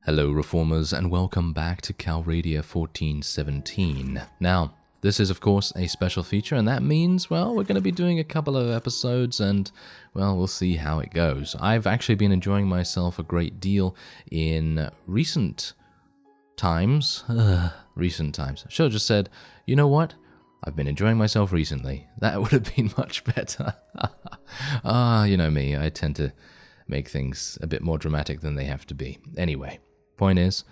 Hello Reformers and welcome back to Calradia 1417. Now, this is of course a special feature and that means, well, we're going to be doing a couple of episodes and, well, we'll see how it goes. I've actually been enjoying myself a great deal in recent times. I should have just said, you know what? I've been enjoying myself recently. That would have been much better. You know me, I tend to make things a bit more dramatic than they have to be. Anyway. Point is,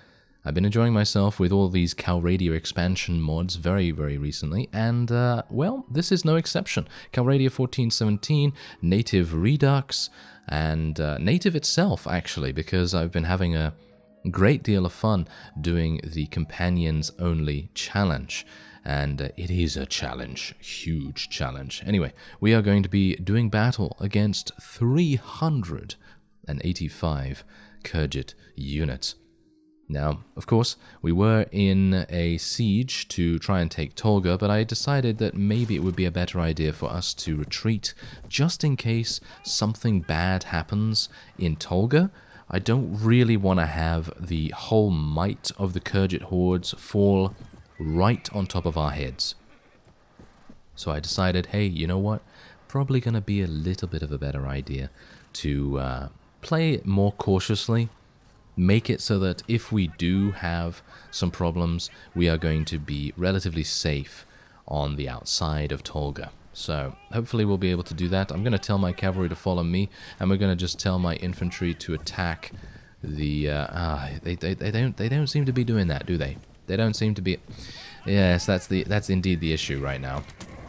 I've been enjoying myself with all these Calradia expansion mods very, very recently, and, well, this is no exception. Calradia 1417, Native Redux, and Native itself, actually, because I've been having a great deal of fun doing the Companions-Only challenge. And it is a challenge, huge challenge. Anyway, we are going to be doing battle against 385 Khergit units. Now, of course, we were in a siege to try and take Tolga, but I decided that maybe it would be a better idea for us to retreat just in case something bad happens in Tolga. I don't really want to have the whole might of the Khergit hordes fall right on top of our heads. So I decided, hey, you know what? Probably going to be a little bit of a better idea to play more cautiously. Make it so that if we do have some problems, we are going to be relatively safe on the outside of Tolga. So hopefully we'll be able to do that. I'm going to tell my cavalry to follow me, and we're going to just tell my infantry to attack the... They don't seem to be doing that, do they? They don't seem to be... Yes, that's indeed the issue right now.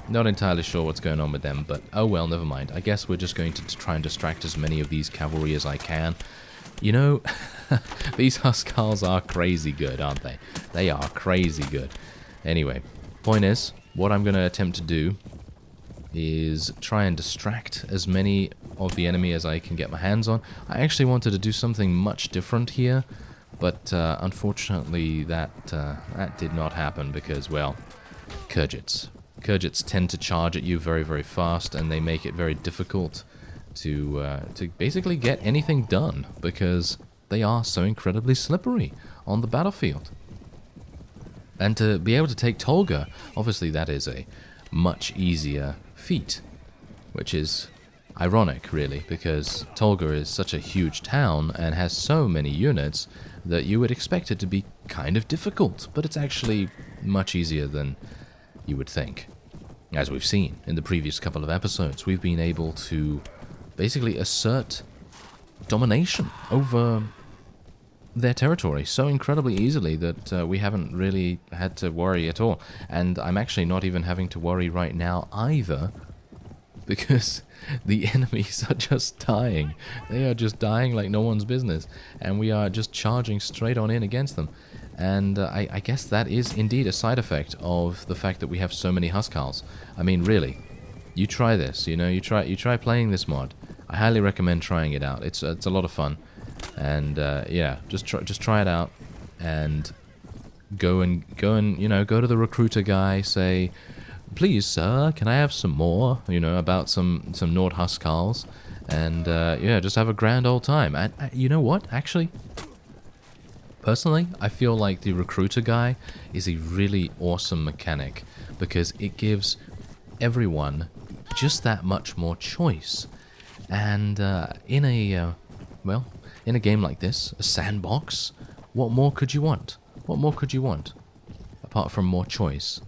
Not entirely sure what's going on with them, but oh well, never mind. I guess we're just going to try and distract as many of these cavalry as I can. You know, these Huskars are crazy good, aren't they? They are crazy good. Anyway, point is, what I'm going to attempt to do is try and distract as many of the enemy as I can get my hands on. I actually wanted to do something much different here, but unfortunately that did not happen because, well, Khergits. Khergits tend to charge at you very, very fast, and they make it very difficult to basically get anything done because they are so incredibly slippery on the battlefield. And to be able to take Tolga, obviously that is a much easier feat, which is ironic really because Tolga is such a huge town and has so many units that you would expect it to be kind of difficult, but it's actually much easier than you would think. As we've seen in the previous couple of episodes, we've been able to basically assert domination over their territory so incredibly easily that we haven't really had to worry at all. And I'm actually not even having to worry right now either, because the enemies are just dying. They are just dying like no one's business, and we are just charging straight on in against them. And I guess that is indeed a side effect of the fact that we have so many Huskars. I mean, really, you try this, you know, you try playing this mod. I highly recommend trying it out. It's a lot of fun, and yeah, just try it out, and go and you know, go to the recruiter guy, say, please sir, can I have some more, you know, about some Nord Huskars, and yeah, just have a grand old time. And you know what, actually, personally, I feel like the recruiter guy is a really awesome mechanic because it gives everyone just that much more choice. And in a game like this, a sandbox, what more could you want? What more could you want? Apart from more choice.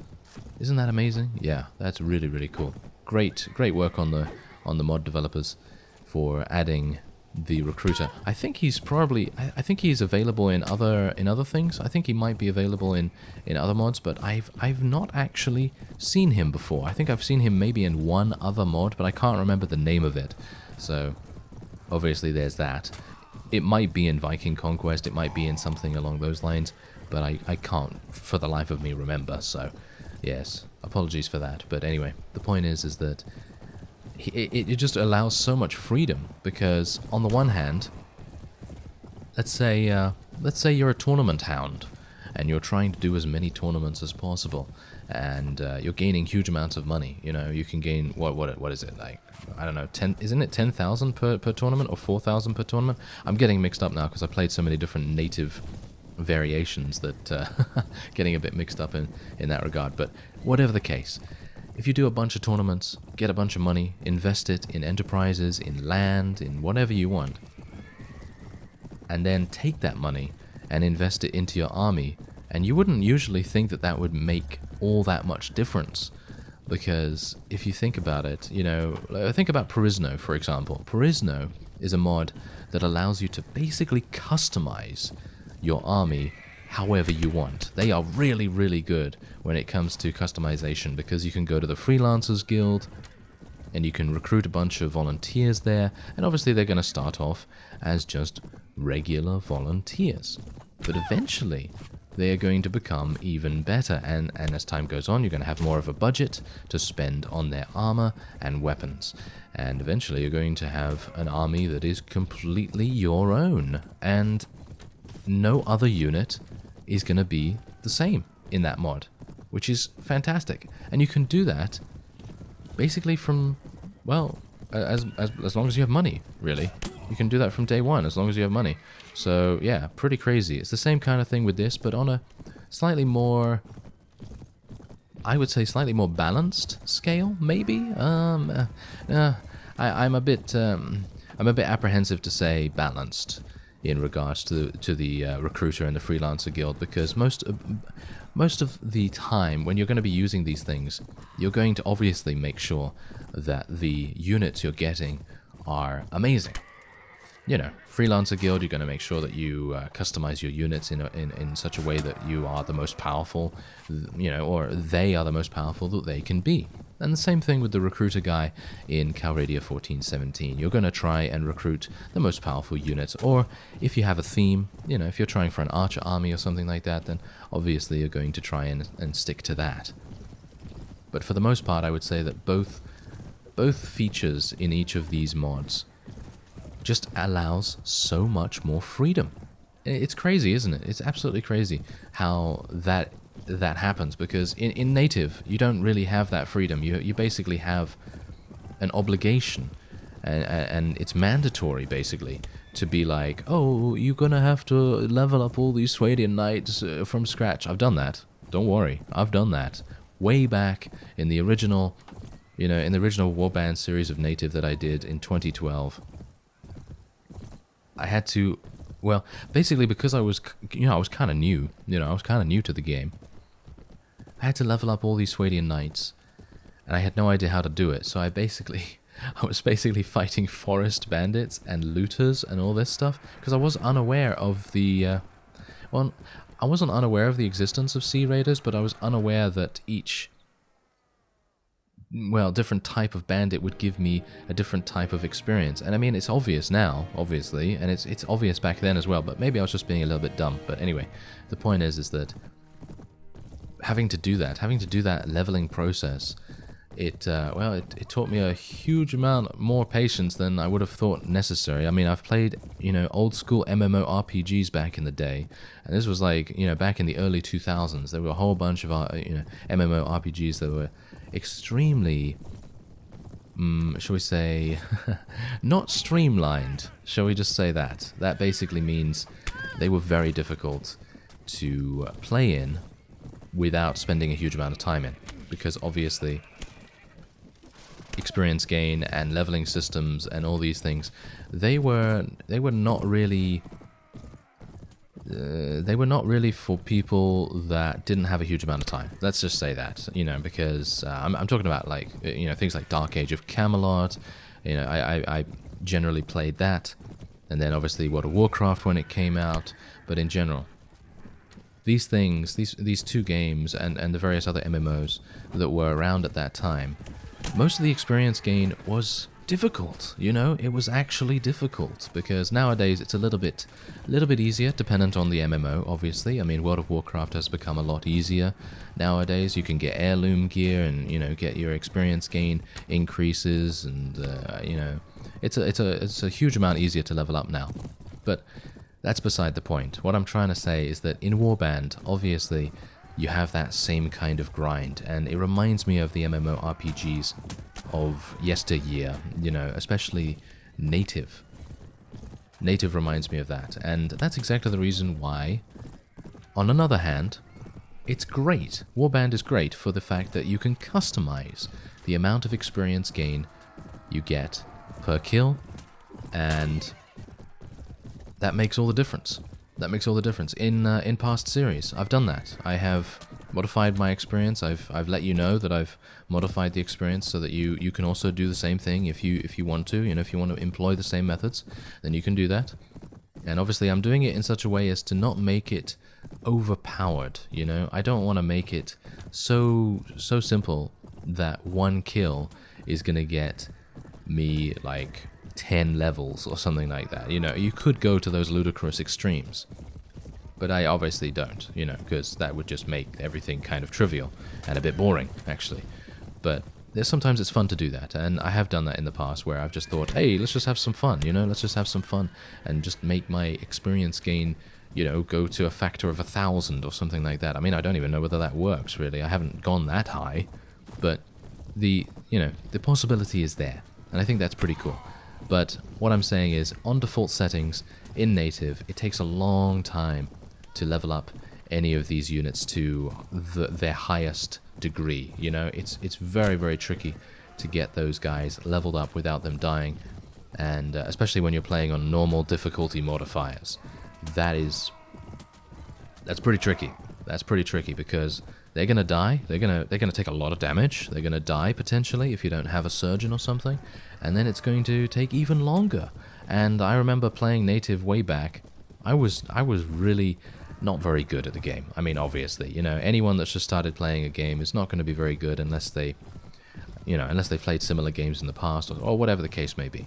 Isn't that amazing? Yeah, that's really, really cool. Great work on the mod developers for adding the recruiter. I think he's probably... I think he's available in other things. I think he might be available in other mods, but I've not actually seen him before. I think I've seen him maybe in one other mod, but I can't remember the name of it. So, obviously there's that. It might be in Viking Conquest, it might be in something along those lines, but I can't for the life of me remember, so yes, apologies for that. But anyway, the point is that it just allows so much freedom, because on the one hand, let's say you're a tournament hound, and you're trying to do as many tournaments as possible, and you're gaining huge amounts of money. You know, you can gain what is it, like, I don't know, 10, isn't it 10,000 per tournament, or 4,000 per tournament? I'm getting mixed up now because I played so many different native variations that getting a bit mixed up in that regard. But whatever the case, if you do a bunch of tournaments, get a bunch of money, invest it in enterprises, in land, in whatever you want, and then take that money and invest it into your army, and you wouldn't usually think that that would make all that much difference. Because if you think about it, you know, think about Purisno, for example. Purisno is a mod that allows you to basically customize your army however you want. They are really, really good when it comes to customization, because you can go to the Freelancers Guild and you can recruit a bunch of volunteers there, and obviously they're going to start off as just regular volunteers. But eventually they are going to become even better, and as time goes on, you're going to have more of a budget to spend on their armor and weapons, and eventually you're going to have an army that is completely your own, and no other unit is going to be the same in that mod, which is fantastic. And you can do that basically from, well, as long as you have money, really. You can do that from day one, as long as you have money. So, yeah, pretty crazy. It's the same kind of thing with this, but on a slightly more, I would say slightly more balanced scale, maybe? I'm a bit apprehensive to say balanced in regards to the recruiter and the freelancer guild, because most of the time when you're going to be using these things, you're going to obviously make sure that the units you're getting are amazing. You know, freelancer guild, you're going to make sure that you customize your units in such a way that you are the most powerful, you know, or they are the most powerful that they can be. And the same thing with the recruiter guy in Calradia 1417. You're going to try and recruit the most powerful units, or if you have a theme, you know, if you're trying for an archer army or something like that, then obviously you're going to try and stick to that. But for the most part, I would say that both features in each of these mods just allows so much more freedom. It's crazy, isn't it? It's absolutely crazy how that happens, because in native you don't really have that freedom. You basically have an obligation, and it's mandatory basically to be like, oh, you're gonna have to level up all these Swadian knights from scratch. I've done that, don't worry, I've done that way back in the original, you know, in the original Warband series of native that I did in 2012. I had to, well, basically because I was kind of new, I was kind of new to the game. I had to level up all these Swadian knights, and I had no idea how to do it, so I was basically fighting forest bandits and looters and all this stuff, because I was unaware of the, well, I wasn't unaware of the existence of Sea Raiders, but I was unaware that each, well, different type of bandit would give me a different type of experience. And I mean, it's obvious now, obviously, and it's obvious back then as well, but maybe I was just being a little bit dumb. But anyway, the point is that having to do that leveling process, it taught me a huge amount more patience than I would have thought necessary. I mean, I've played, old school MMORPGs back in the day, and this was like, back in the early 2000s. There were a whole bunch of, MMORPGs that were extremely, shall we say, not streamlined. Shall we just say that? That basically means they were very difficult to play in without spending a huge amount of time in, because obviously experience gain and leveling systems and all these things, they were not really for people that didn't have a huge amount of time. Let's just say that, because I'm talking about like things like Dark Age of Camelot. I generally played that, and then obviously World of Warcraft when it came out. But in general, these things, these two games and the various other MMOs that were around at that time, most of the experience gain was difficult. It was actually difficult, because nowadays it's a little bit easier, dependent on the MMO, obviously. I mean, World of Warcraft has become a lot easier nowadays. You can get heirloom gear and get your experience gain increases, and it's a huge amount easier to level up now. But that's beside the point. What I'm trying to say is that in Warband, obviously, you have that same kind of grind, and it reminds me of the MMORPGs of yesteryear, you know, especially Native. Native reminds me of that, and that's exactly the reason why, on another hand, it's great. Warband is great for the fact that you can customize the amount of experience gain you get per kill, and that makes all the difference. That makes all the difference. In past series, I've done that. I have modified my experience. I've let you know that I've modified the experience so that you can also do the same thing if you want to. You know, if you want to employ the same methods, then you can do that. And obviously, I'm doing it in such a way as to not make it overpowered. You know, I don't want to make it so simple that one kill is gonna get me like 10 levels or something like that. You know, you could go to those ludicrous extremes, but I obviously don't, you know, because that would just make everything kind of trivial and a bit boring, actually. But sometimes it's fun to do that, and I have done that in the past where I've just thought, hey, let's just have some fun, you know, let's just have some fun and just make my experience gain, you know, go to a factor of 1,000 or something like that. I mean, I don't even know whether that works, really. I haven't gone that high, but the possibility is there, and I think that's pretty cool. But what I'm saying is, on default settings, in native, it takes a long time to level up any of these units to their highest degree. You know, it's very, very tricky to get those guys leveled up without them dying, and especially when you're playing on normal difficulty modifiers. That's pretty tricky. That's pretty tricky because they're gonna die. They're gonna take a lot of damage. They're gonna die potentially if you don't have a surgeon or something, and then it's going to take even longer. And I remember playing native way back. I was really not very good at the game. I mean, obviously, you know, anyone that's just started playing a game is not going to be very good unless they played similar games in the past or whatever the case may be.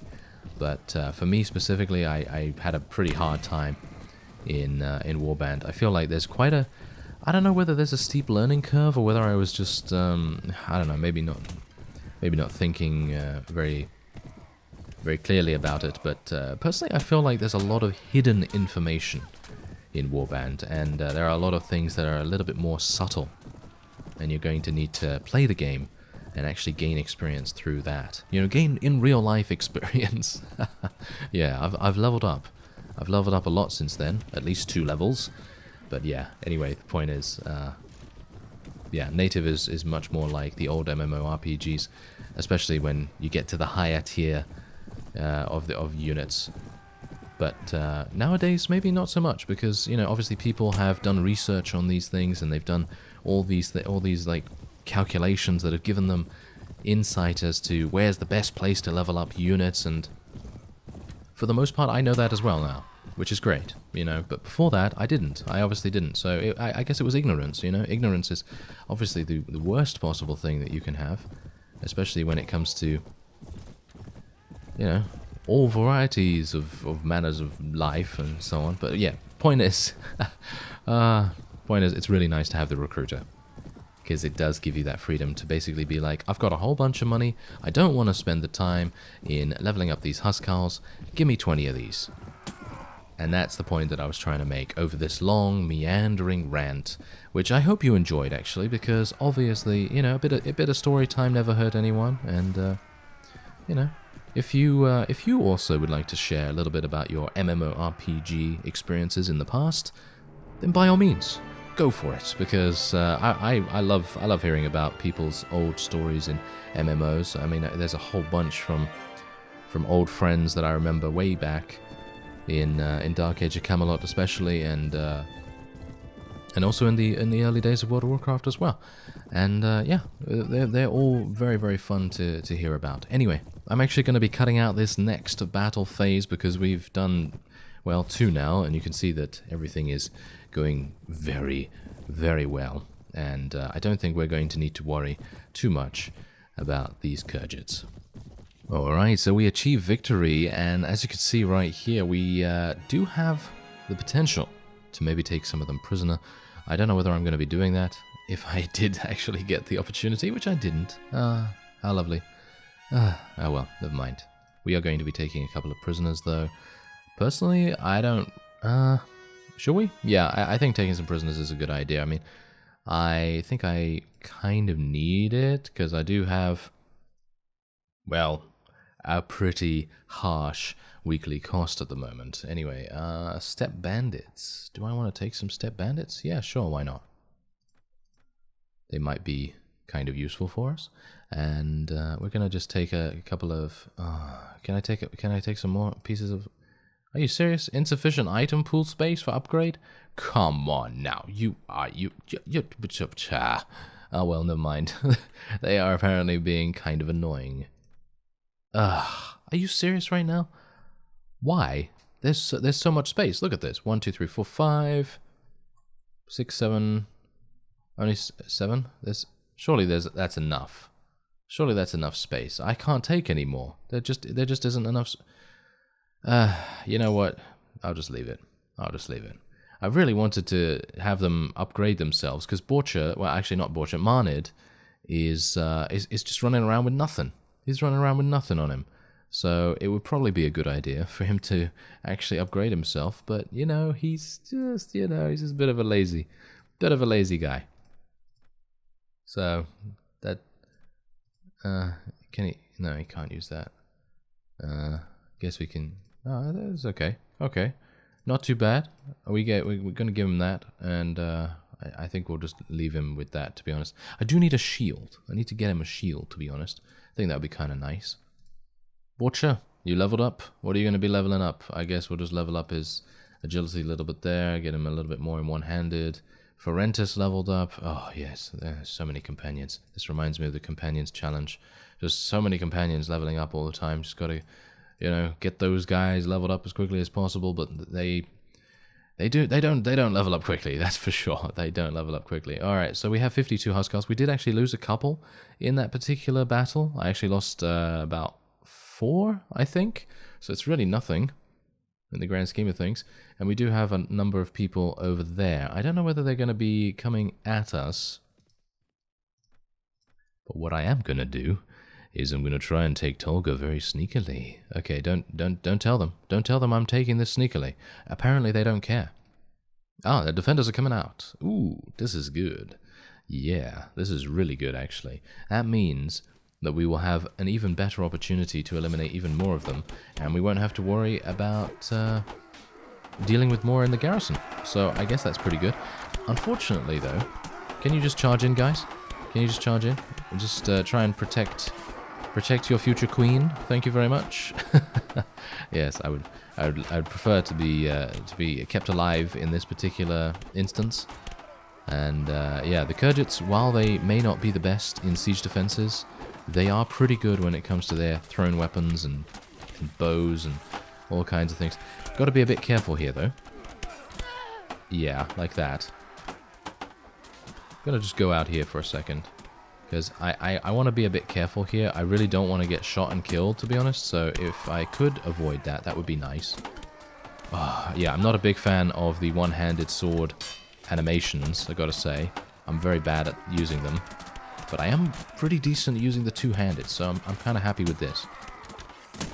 But for me specifically, I had a pretty hard time in Warband. I feel like there's quite a, I don't know whether there's a steep learning curve or whether I was just I don't know, maybe not thinking very clearly about it. But personally, I feel like there's a lot of hidden information in Warband, and there are a lot of things that are a little bit more subtle, and you're going to need to play the game and actually gain experience through that. You know, gain in real life experience. Yeah, I've leveled up. I've leveled up a lot since then, at least 2 levels. But yeah, anyway, the point is, yeah, native is much more like the old MMORPGs, especially when you get to the higher tier of units. But nowadays, maybe not so much, because, you know, obviously people have done research on these things, and they've done all these like calculations that have given them insight as to where's the best place to level up units, and for the most part, I know that as well now, which is great, you know. But before that, I didn't. I obviously didn't. So I guess it was ignorance, you know. Ignorance is obviously the worst possible thing that you can have, especially when it comes to, you know, all varieties of manners of life and so on. But yeah, point is, it's really nice to have the recruiter, because it does give you that freedom to basically be like, I've got a whole bunch of money, I don't want to spend the time in leveling up these Huskarls, give me 20 of these. And that's the point that I was trying to make over this long, meandering rant, which I hope you enjoyed, actually, because obviously, you know, a bit of story time never hurt anyone, and, you know, if you also would like to share a little bit about your MMORPG experiences in the past, then by all means, go for it, because I love hearing about people's old stories in MMOs. I mean, there's a whole bunch from old friends that I remember way back in Dark Age of Camelot, especially, and also in the early days of World of Warcraft as well. And yeah, they're all very, very fun to hear about. Anyway, I'm actually going to be cutting out this next battle phase because we've done, well, 2 now, and you can see that everything is going very, very well. And I don't think we're going to need to worry too much about these Kurgits. Alright, so we achieved victory, and as you can see right here, we do have the potential to maybe take some of them prisoner. I don't know whether I'm going to be doing that, if I did actually get the opportunity, which I didn't. How lovely. Oh well, never mind. We are going to be taking a couple of prisoners, though. Personally, I don't... Shall we? Yeah, I think taking some prisoners is a good idea. I mean, I think I kind of need it, because I do have, well, a pretty harsh weekly cost at the moment. Anyway, step bandits. Do I want to take some step bandits? Yeah, sure, why not? They might be kind of useful for us. And we're gonna just take a couple of. Can I take some more pieces of? Are you serious? Insufficient item pool space for upgrade? Come on now, you. Oh well, never mind. They are apparently being kind of annoying. Are you serious right now? Why? There's so much space. Look at this. 1, 2, 3, 4, 5, 6, 7. Only 7. Surely that's enough. Surely that's enough space. I can't take any more. There just isn't enough. You know what? I'll just leave it. I really wanted to have them upgrade themselves, because Borcha, well, actually not Borcha, Marnid is just running around with nothing. He's running around with nothing on him. So it would probably be a good idea for him to actually upgrade himself. But, he's just a bit of a lazy guy. So that, can he? No, he can't use that. Guess we can. Oh, that's okay. Okay, not too bad. We're gonna give him that, and I think we'll just leave him with that. To be honest, I do need a shield. I need to get him a shield. To be honest, I think that would be kind of nice. Borcha, you leveled up. What are you going to be leveling up? I guess we'll just level up his agility a little bit there. Get him a little bit more in one-handed. Ferentis leveled up. Oh, yes. There's so many companions. This reminds me of the companions challenge. Just so many companions leveling up all the time. Just got to, get those guys leveled up as quickly as possible. But they don't level up quickly. That's for sure. They don't level up quickly. All right. So we have 52 Huskars. We did actually lose a couple in that particular battle. I actually lost about 4, I think. So it's really nothing in the grand scheme of things. And we do have a number of people over there. I don't know whether they're going to be coming at us. But what I am going to do is I'm going to try and take Tolga very sneakily. Okay, don't tell them. Don't tell them I'm taking this sneakily. Apparently they don't care. Ah, the defenders are coming out. Ooh, this is good. Yeah, this is really good, actually. That means that we will have an even better opportunity to eliminate even more of them, and we won't have to worry about dealing with more in the garrison. So I guess that's pretty good. Unfortunately, though, can you just charge in, guys? Can you just charge in? And just try and protect your future queen. Thank you very much. Yes, I would prefer to be kept alive in this particular instance. And yeah, the Khergits, while they may not be the best in siege defenses, they are pretty good when it comes to their thrown weapons and bows and all kinds of things. Got to be a bit careful here, though. Yeah, like that. Gonna just go out here for a second, because I want to be a bit careful here. I really don't want to get shot and killed, to be honest. So if I could avoid that, that would be nice. Yeah, I'm not a big fan of the one-handed sword animations, I gotta say. I'm very bad at using them. But I am pretty decent at using the two-handed, so I'm kind of happy with this.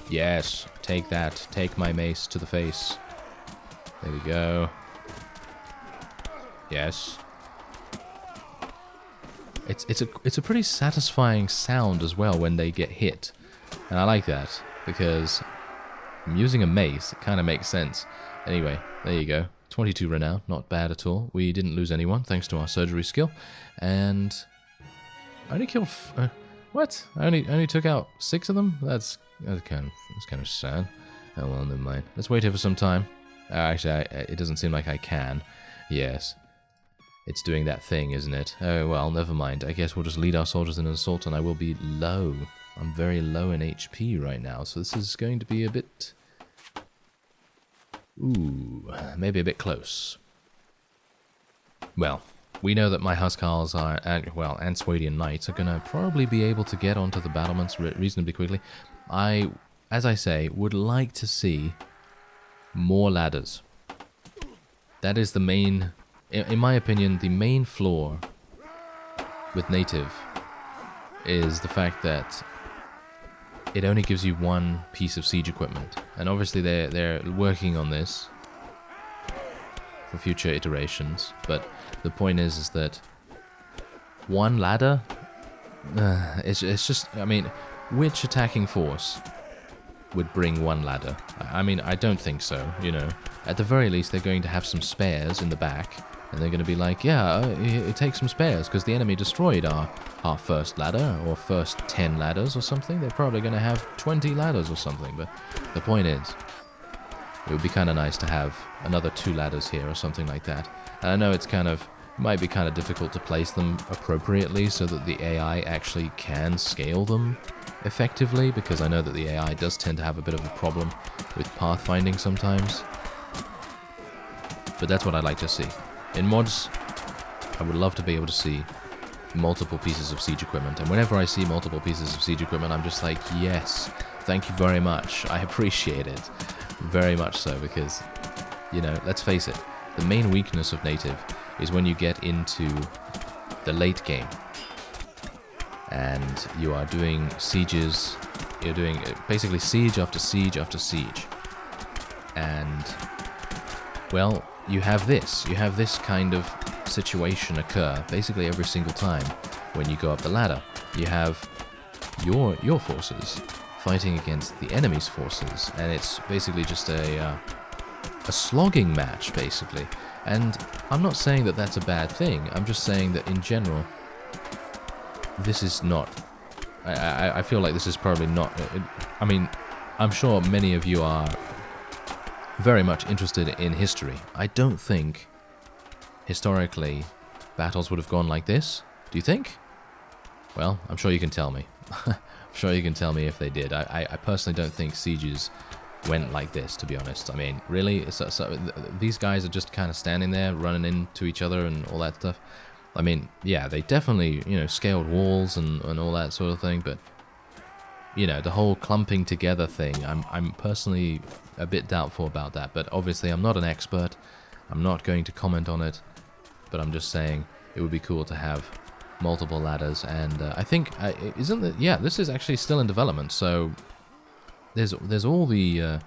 Yes, take that. Take my mace to the face. There we go. Yes. It's a pretty satisfying sound as well when they get hit. And I like that, because I'm using a mace. It kind of makes sense. Anyway, there you go. 22 renown, not bad at all. We didn't lose anyone, thanks to our surgery skill. And I only killed... what? I only took out 6 of them? That's kind of sad. Oh well, never mind. Let's wait here for some time. Actually, it doesn't seem like I can. Yes. It's doing that thing, isn't it? Oh well, never mind. I guess we'll just lead our soldiers in an assault, and I will be low. I'm very low in HP right now, so this is going to be a bit... ooh, maybe a bit close. Well, we know that my Huskars are, and Swadian Knights are going to probably be able to get onto the battlements reasonably quickly. I, as I say, would like to see more ladders. That is the main, in my opinion, the main flaw with Native is the fact that it only gives you one piece of siege equipment. And obviously they're working on this for future iterations, but the point is that one ladder? It's just, I mean, which attacking force would bring one ladder? I mean, I don't think so, you know. At the very least, they're going to have some spares in the back, and they're going to be like, yeah, it takes some spares, because the enemy destroyed our first ladder, or first 10 ladders or something. They're probably going to have 20 ladders or something, but the point is, it would be kind of nice to have another 2 ladders here or something like that. And I know it's might be kind of difficult to place them appropriately so that the AI actually can scale them effectively, because I know that the AI does tend to have a bit of a problem with pathfinding sometimes. But that's what I'd like to see. In mods, I would love to be able to see multiple pieces of siege equipment, and whenever I see multiple pieces of siege equipment, I'm just like, yes, thank you very much, I appreciate it. Very much so, because, you know, let's face it, the main weakness of native is when you get into the late game and you are doing sieges, you're doing basically siege after siege after siege, and, well, you have this kind of situation occur basically every single time when you go up the ladder. You have your forces fighting against the enemy's forces, and it's basically just a slogging match, basically. And I'm not saying that that's a bad thing, I'm just saying that in general, this is not... I feel like this is probably not... I mean, I'm sure many of you are very much interested in history. I don't think, historically, battles would have gone like this. Do you think? Well, I'm sure you can tell me. I'm sure you can tell me if they did. I personally don't think sieges went like this, to be honest. I mean, really? These guys are just kind of standing there, running into each other and all that stuff. I mean, yeah, they definitely, you know, scaled walls and all that sort of thing, but, you know, the whole clumping together thing, I'm personally a bit doubtful about that. But obviously, I'm not an expert. I'm not going to comment on it, but I'm just saying it would be cool to have multiple ladders. And I think, isn't it? Yeah, this is actually still in development, so there's all the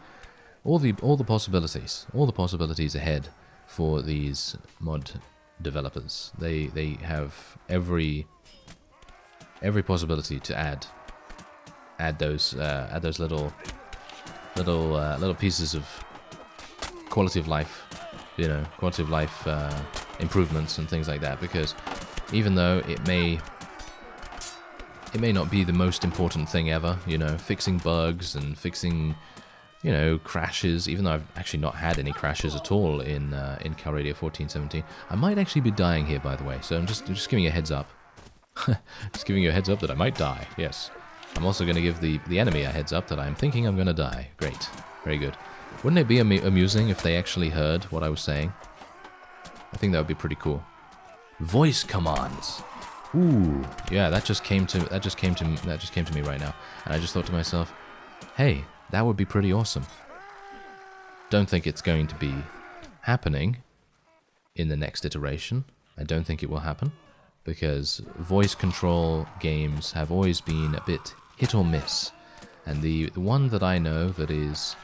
possibilities ahead for these mod developers. They have every possibility to add those little pieces of quality of life, you know, quality of life improvements and things like that, because even though it may not be the most important thing ever, you know, fixing bugs and fixing, you know, crashes, even though I've actually not had any crashes at all in Calradia 1417. I might actually be dying here, by the way, so I'm just giving you a heads up. Just giving you a heads up that I might die, yes. I'm also going to give the enemy a heads up that I'm thinking I'm going to die. Great. Very good. Wouldn't it be amusing if they actually heard what I was saying? I think that would be pretty cool. Voice commands. Ooh, yeah, that just came to me right now, and I just thought to myself, hey, that would be pretty awesome. Don't think it's going to be happening in the next iteration. I don't think it will happen, because voice control games have always been a bit hit or miss, and the one that I know that is,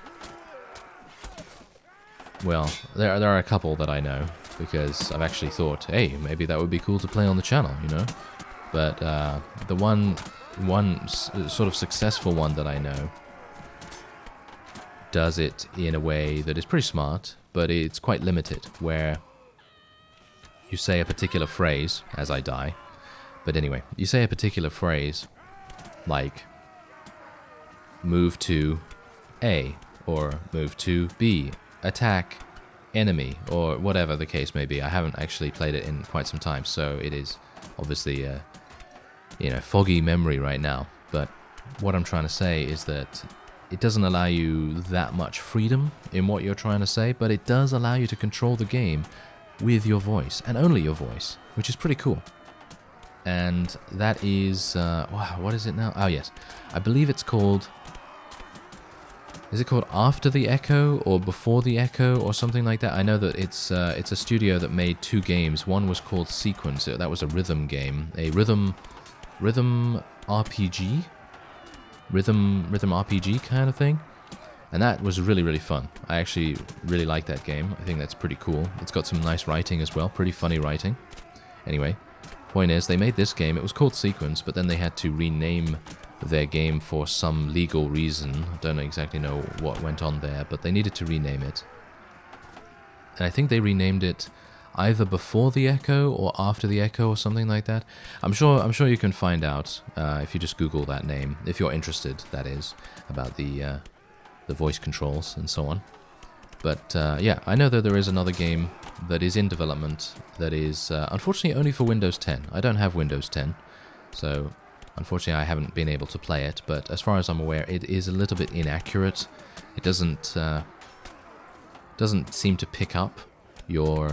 well, there are a couple that I know, because I've actually thought, hey, maybe that would be cool to play on the channel, you know? But the one sort of successful one that I know does it in a way that is pretty smart, but it's quite limited, where you say a particular phrase, as I die, but anyway, you say a particular phrase, like, move to A, or move to B, attack enemy, or whatever the case may be. I haven't actually played it in quite some time, so it is obviously you know, foggy memory right now. But what I'm trying to say is that it doesn't allow you that much freedom in what you're trying to say, but it does allow you to control the game with your voice, and only your voice, which is pretty cool. And that is, wow, what is it now? Oh yes, I believe it's called, is it called After the Echo or Before the Echo or something like that? I know that it's a studio that made 2 games. One was called Sequence. That was a rhythm game, a rhythm RPG, rhythm RPG kind of thing, and that was really, really fun. I actually really like that game. I think that's pretty cool. It's got some nice writing as well, pretty funny writing. Anyway, point is, they made this game. It was called Sequence, but then they had to rename their game for some legal reason. I don't exactly know what went on there, but they needed to rename it. And I think they renamed it either before the Echo or after the Echo or something like that. I'm sure you can find out if you just Google that name, if you're interested, that is, about the voice controls and so on. But yeah, I know that there is another game that is in development that is unfortunately only for Windows 10. I don't have Windows 10, so unfortunately I haven't been able to play it, but as far as I'm aware, it is a little bit inaccurate. It doesn't seem to pick up your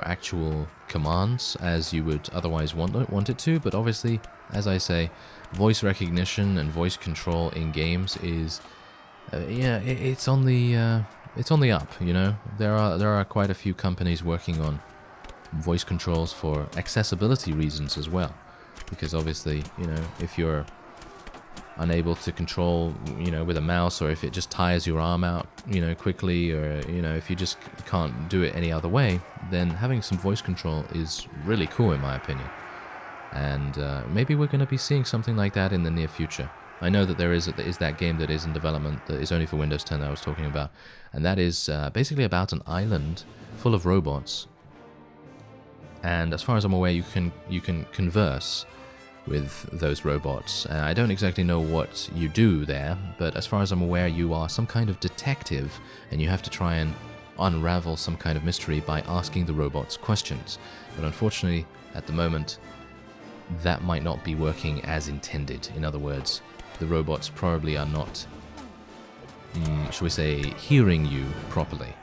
actual commands as you would otherwise want it to, but obviously, as I say, voice recognition and voice control in games is yeah, it's on the up, you know. There are quite a few companies working on voice controls for accessibility reasons as well, because obviously, you know, if you're unable to control, you know, with a mouse, or if it just tires your arm out, you know, quickly, or, you know, if you just can't do it any other way, then having some voice control is really cool in my opinion. And maybe we're going to be seeing something like that in the near future. I know that there is that game that is in development that is only for Windows 10 that I was talking about, and that is basically about an island full of robots. And as far as I'm aware, you can converse with those robots. I don't exactly know what you do there, but as far as I'm aware, you are some kind of detective, and you have to try and unravel some kind of mystery by asking the robots questions. But unfortunately, at the moment, that might not be working as intended. In other words, the robots probably are not, shall we say, hearing you properly.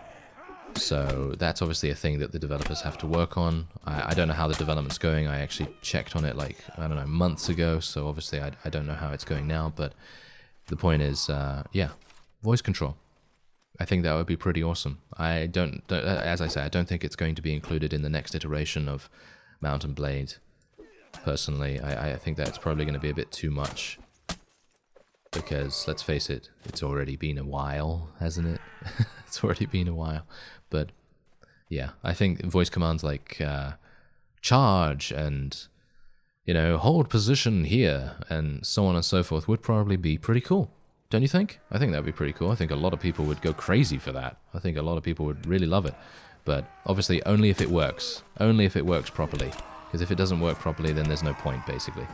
So that's obviously a thing that the developers have to work on. I don't know how the development's going. I actually checked on it like, I don't know, months ago, so obviously I don't know how it's going now, but the point is, yeah, voice control. I think that would be pretty awesome. As I say, I don't think it's going to be included in the next iteration of Mount & Blade. Personally, I think that's probably going to be a bit too much. Because, let's face it, it's already been a while, hasn't it? It's already been a while. But, yeah, I think voice commands like charge and, you know, hold position here and so on and so forth would probably be pretty cool. Don't you think? I think that would be pretty cool. I think a lot of people would go crazy for that. I think a lot of people would really love it. But, obviously, only if it works. Only if it works properly. Because if it doesn't work properly, then there's no point, basically.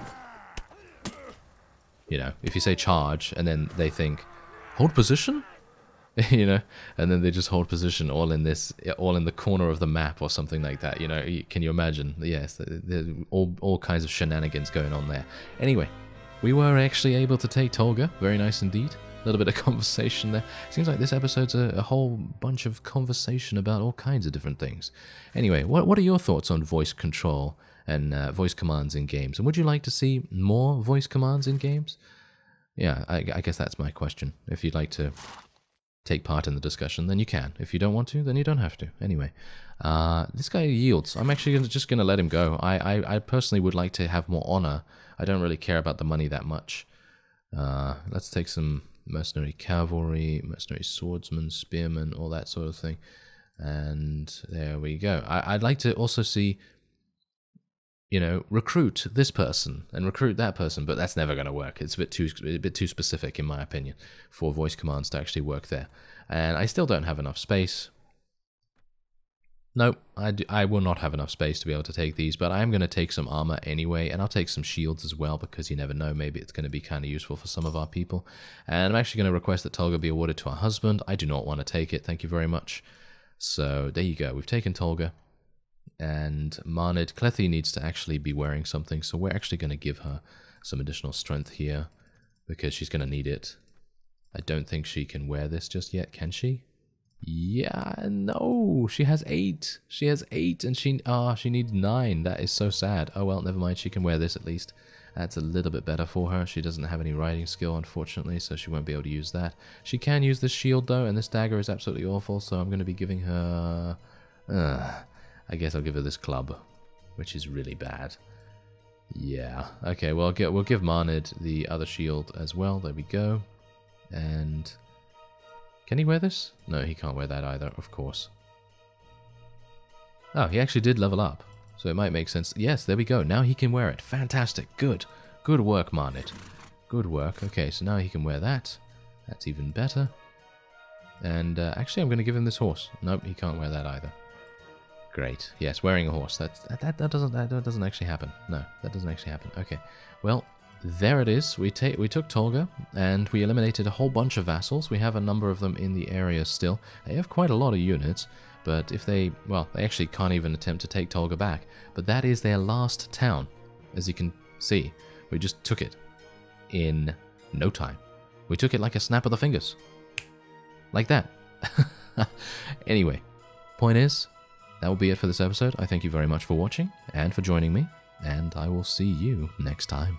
You know, if you say charge, and then they think, hold position? You know, and then they just hold position all in the corner of the map or something like that, you know, can you imagine? Yes, there's all kinds of shenanigans going on there. Anyway, we were actually able to take Tolga, very nice indeed. A little bit of conversation there. Seems like this episode's a whole bunch of conversation about all kinds of different things. Anyway, what are your thoughts on voice control and voice commands in games? And would you like to see more voice commands in games? Yeah, I guess that's my question. If you'd like to take part in the discussion, then you can. If you don't want to, then you don't have to. Anyway, this guy yields. I'm actually just going to let him go. I personally would like to have more honor. I don't really care about the money that much. Let's take some mercenary cavalry, mercenary swordsmen, spearmen, all that sort of thing. And there we go. I'd like to also see, you know, recruit this person and recruit that person, but that's never going to work. It's a bit too specific, in my opinion, for voice commands to actually work there. And I still don't have enough space. Nope, I will not have enough space to be able to take these, but I'm going to take some armor anyway, and I'll take some shields as well, because you never know, maybe it's going to be kind of useful for some of our people. And I'm actually going to request that Tolga be awarded to her husband. I do not want to take it, thank you very much. So, there you go, we've taken Tolga. And Marnid, Clethy needs to actually be wearing something, so we're actually going to give her some additional strength here, because she's going to need it. I don't think she can wear this just yet, can she? Yeah, no, she has 8. She has 8, and she needs 9. That is so sad. Oh well, never mind, she can wear this at least. That's a little bit better for her. She doesn't have any riding skill, unfortunately, so she won't be able to use that. She can use this shield, though, and this dagger is absolutely awful, so I'm going to be giving her... I guess I'll give her this club, which is really bad. Yeah, okay, well, we'll give Marnid the other shield as well. There we go. And... can he wear this? No, he can't wear that either, of course. Oh, he actually did level up. So it might make sense. Yes, there we go. Now he can wear it. Fantastic. Good. Good work, Marnit. Good work. Okay, so now he can wear that. That's even better. And actually, I'm going to give him this horse. Nope, he can't wear that either. Great. Yes, wearing a horse. That doesn't actually happen. No, that doesn't actually happen. Okay. Well, there it is. We took Tolga, and we eliminated a whole bunch of vassals. We have a number of them in the area still. They have quite a lot of units, but if they... Well, they actually can't even attempt to take Tolga back. But that is their last town. As you can see, we just took it in no time. We took it like a snap of the fingers. Like that. Anyway, point is, that will be it for this episode. I thank you very much for watching and for joining me, and I will see you next time.